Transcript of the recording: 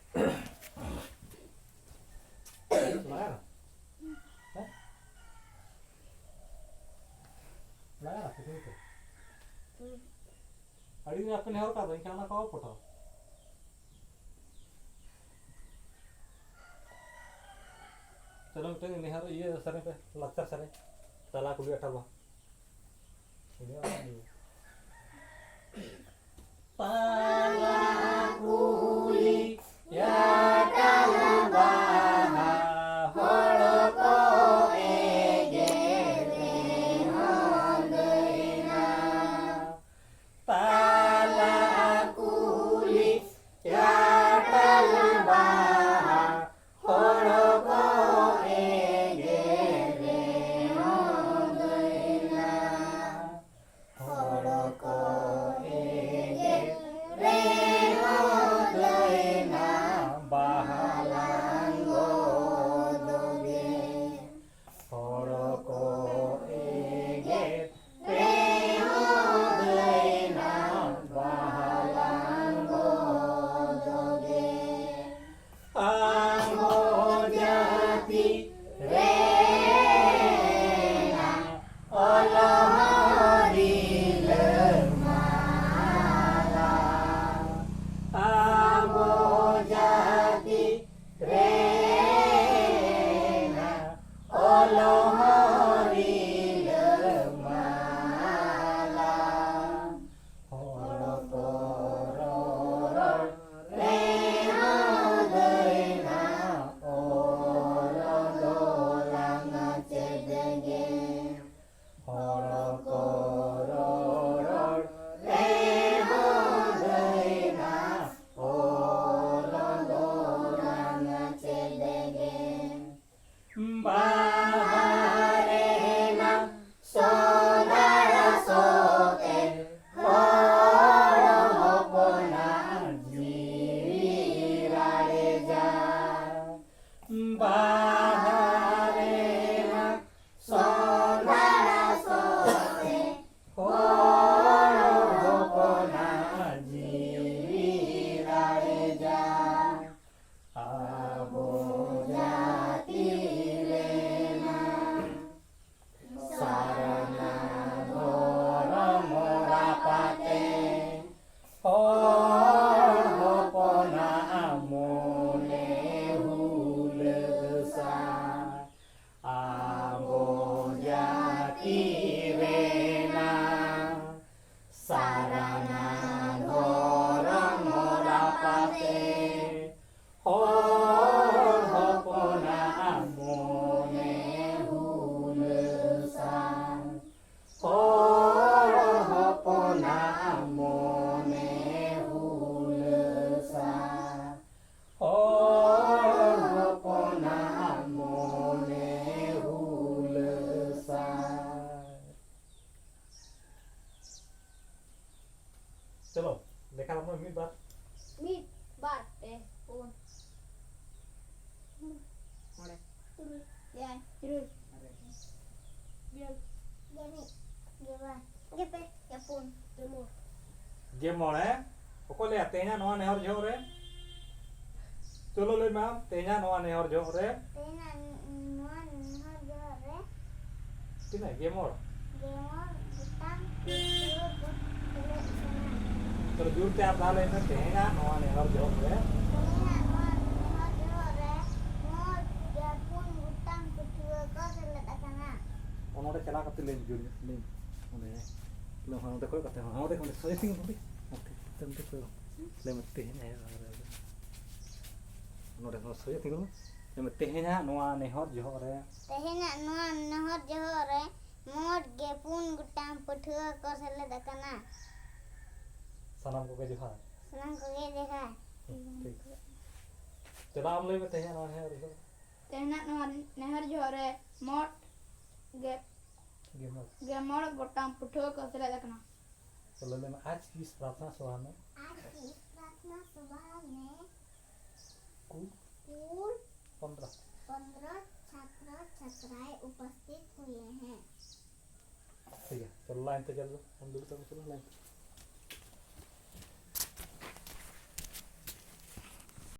Layar? Layar apa itu? Adi ni apa ni hal kata? Ini kau potong. Chalo kita ini hari ये सरे पे लगता सरे तला कुली अठा बा ini apa ni tala kuli ya talaba holoko egere handeina tala kuli ya talaba holoko चलो देखा हमने मीट बात फोन ओरे ya terus biar gini gimana gitu ya pun dulu game mode pokok lihat tehnya noa nehor jauh re चलो ले ma'am tehnya noa nehor jauh re tehnya noa nehor jauh re किने game mode butang itu चलो दूर से आप डाले ना tehnya noa nehor jauh re उन्होंने चला करते ले जुड़ ले उन्हें लो हाँ देखो करते हैं हाँ देखो सोए थी उन्होंने ओके तुम देखो ले मत्ते हैं उन्होंने हाँ सोए थी उन्होंने ले मत्ते हैं ना नोआ नेहर जोहर है tehnya noa nehor jauh re mod gepun gutang petua ko sele dakana सलाम को के जोहर senang ko ge dekha ठीक चला हम ले मत्ते हैं नोआ नेहर जो tehna noa nehar jauh re mod gamer गोटाम पुठो को सले देखना चलो ले आज की इस प्रार्थना सभा में आज की प्रार्थना सभा में कुल 15 छात्र छात्राएं उपस्थित हुए हैं। ठीक है चलो लाइन पे चलो हम दूर तक चलो लाइन